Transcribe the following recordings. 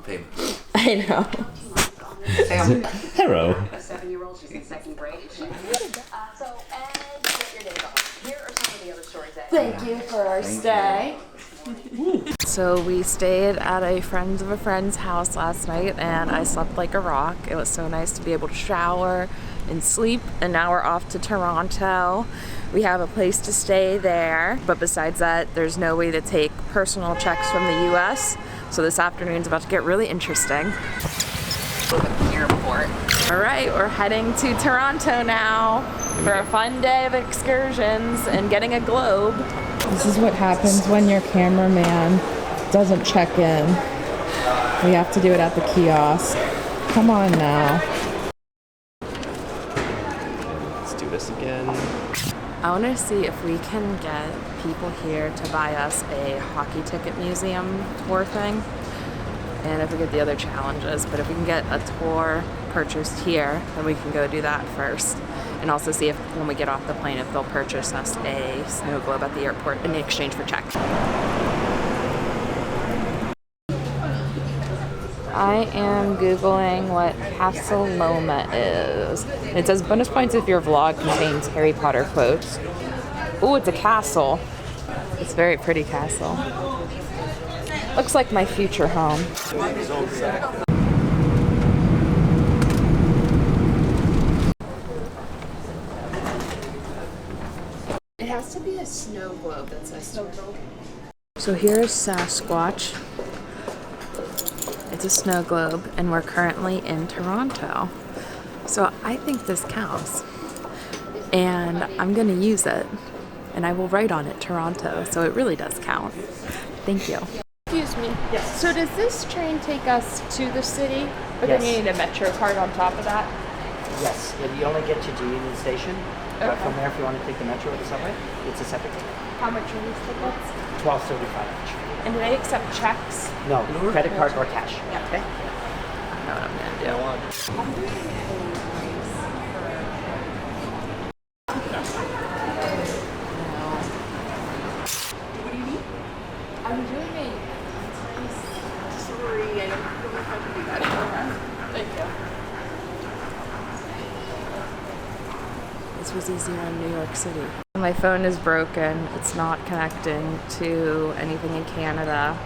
famous. I know. Hello. A 7-year-old, she's in second grade. So, Ed, get your day off. Here are some of the other stories that. Thank you for our stay. So we stayed at a friend of a friend's house last night and I slept like a rock. It was so nice to be able to shower and sleep, and now we're off to Toronto. We have a place to stay there, but besides that, there's no way to take personal checks from the US. So this afternoon's about to get really interesting. Airport. All right, we're heading to Toronto now for a fun day of excursions and getting a globe. This is what happens when your cameraman doesn't check in. We have to do it at the kiosk. Come on now. Let's do this again. I want to see if we can get people here to buy us a hockey ticket museum tour thing. And if we get the other challenges, but if we can get a tour purchased here, then we can go do that first. And also see if when we get off the plane, if they'll purchase us a snow globe at the airport in exchange for check. I am Googling what Castle Loma is. It says bonus points if your vlog contains Harry Potter quotes. Ooh, it's a castle. It's a very pretty castle. Looks like my future home. It has to be a snow globe that says snow globe. So here's Sasquatch. It's a snow globe, and we're currently in Toronto. So I think this counts. And I'm gonna use it. And I will write on it Toronto, so it really does count. Thank you. Excuse me. Yes. So does this train take us to the city? But Yes. then you need a Metro card on top of that? Yes, you only get to Union Station. But Okay. from there, if you want to take the metro or the subway, it's a separate ticket. How much are these tickets? $12.35 each. And do they accept checks? No, credit card or cash. Okay. I know what I'm gonna do. I'm doing a 3. I don't know if I can do that anymore. Thank you. This was easier in New York City. My phone is broken. It's not connecting to anything in Canada.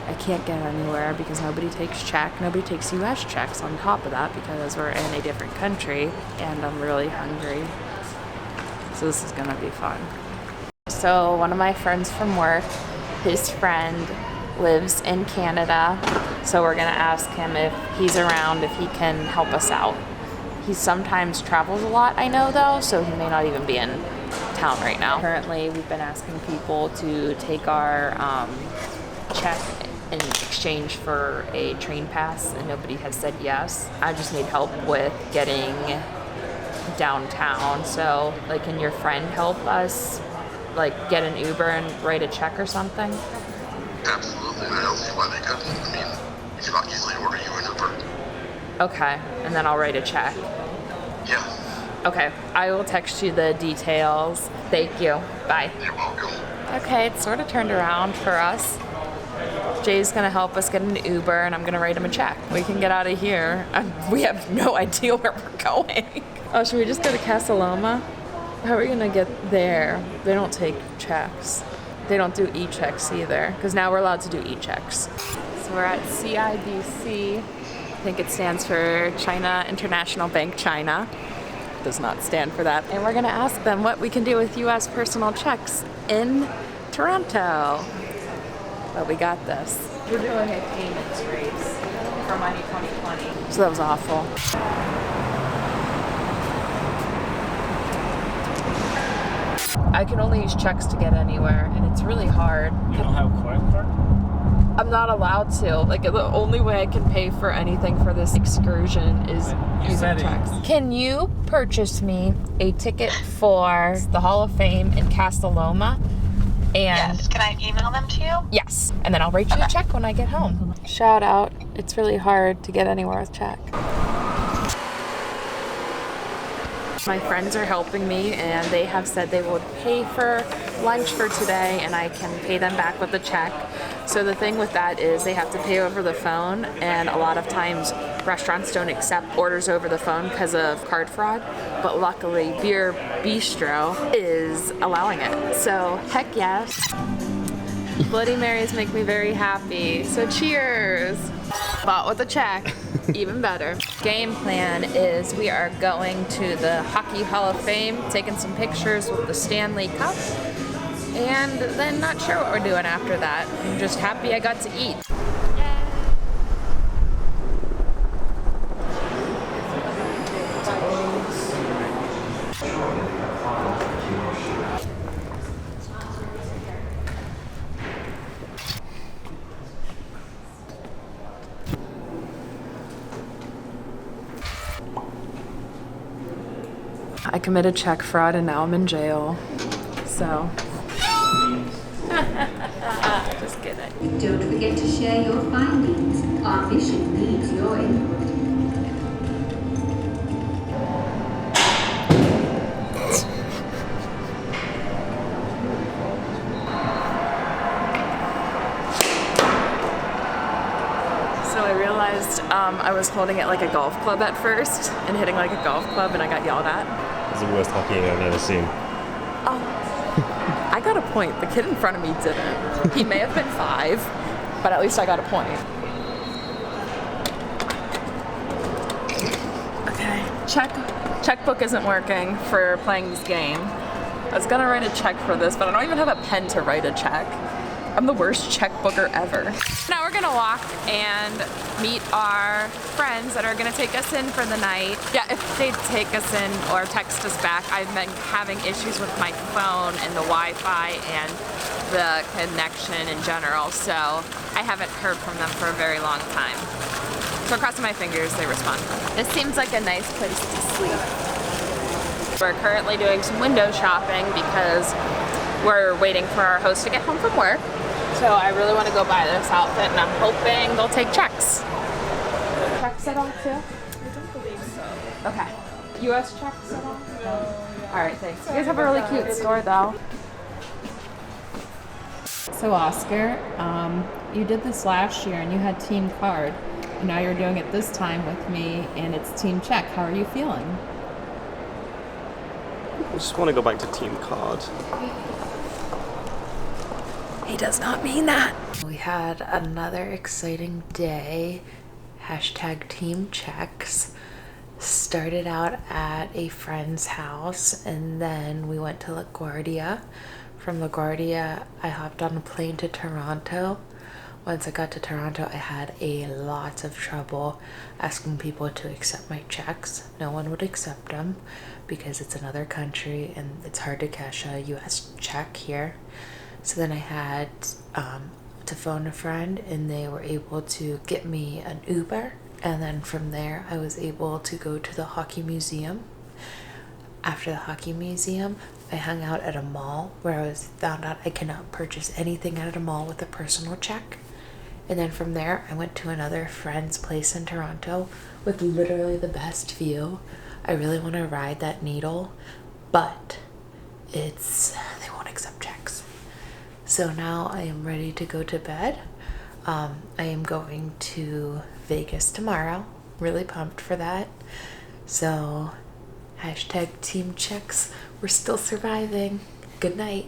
I can't get anywhere because nobody takes check. Nobody takes US checks on top of that because we're in a different country and I'm really hungry. So this is gonna be fun. So one of my friends from work, his friend lives in Canada. So we're gonna ask him if he's around, if he can help us out. He sometimes travels a lot, I know though, so he may not even be in town right now. Currently, we've been asking people to take our check in exchange for a train pass, and nobody has said yes. I just need help with getting downtown. So, like, can your friend help us, like, get an Uber and write a check or something? Absolutely. I don't see why they couldn't. I mean, we can easily order you an Uber. Okay, and then I'll write a check. Yeah. Okay, I will text you the details. Thank you. Bye. You're welcome. Okay, it's sort of turned around for us. Jay's gonna help us get an Uber and I'm gonna write him a check. We can get out of here. We have no idea where we're going. Oh, should we just go to Castle Loma? How are we gonna get there? They don't take checks. They don't do e-checks either, because now we're allowed to do e-checks. So we're at CIBC. I think it stands for China International Bank China. Does not stand for that. And we're gonna ask them what we can do with US personal checks in Toronto. But we got this. We're doing a payments race for Money 2020. So that was awful. I can only use checks to get anywhere, and it's really hard. You don't have a credit card? I'm not allowed to. Like, the only way I can pay for anything for this excursion is using checks. Can you purchase me a ticket for the Hall of Fame in Castle Loma? And yes. Can I email them to you? yes, and then I'll write you a check when I get home. Shout out. It's really hard to get anywhere with check. My friends are helping me and they have said they will pay for lunch for today and I can pay them back with a check. So the thing with that is they have to pay over the phone, and a lot of times restaurants don't accept orders over the phone because of card fraud, but luckily Beer Bistro is allowing it. So heck yes. Bloody Marys make me very happy, so cheers. Bought with a check, even better. Game plan is we are going to the Hockey Hall of Fame, taking some pictures with the Stanley Cup, and then not sure what we're doing after that. I'm just happy I got to eat. I committed check fraud and now I'm in jail, so. Just kidding. Don't forget to share your findings. Our mission needs your input. So I realized I was holding it like a golf club at first and hitting like a golf club, and I got yelled at. It's the worst hockey I've ever seen. Oh, I got a point. The kid in front of me didn't. He may have been 5, but at least I got a point. Okay, checkbook isn't working for playing this game. I was gonna write a check for this, but I don't even have a pen to write a check. I'm the worst checkbooker ever. Now we're gonna walk and meet our friends that are gonna take us in for the night. Yeah, if they take us in or text us back, I've been having issues with my phone and the Wi-Fi and the connection in general, so I haven't heard from them for a very long time. So crossing my fingers they respond. This seems like a nice place to sleep. We're currently doing some window shopping because we're waiting for our host to get home from work. So I really want to go buy this outfit and I'm hoping they'll take checks. Checks at all too? I don't believe so. Okay. US checks at all? No. Alright, thanks. You guys have a really cute store though. So Oscar, you did this last year and you had team card. And now you're doing it this time with me and it's team check. How are you feeling? I just want to go back to team card. He does not mean that. We had another exciting day. Hashtag team checks. Started out at a friend's house and then we went to LaGuardia. From LaGuardia, I hopped on a plane to Toronto. Once I got to Toronto, I had a lot of trouble asking people to accept my checks. No one would accept them because it's another country and it's hard to cash a US check here. So then I had to phone a friend and they were able to get me an Uber. And then from there, I was able to go to the hockey museum. After the hockey museum, I hung out at a mall where I found out I cannot purchase anything at a mall with a personal check. And then from there, I went to another friend's place in Toronto with literally the best view. I really want to ride that needle, but they won't accept checks. So now I am ready to go to bed. I am going to Vegas tomorrow. Really pumped for that. So hashtag team checks. We're still surviving. Good night.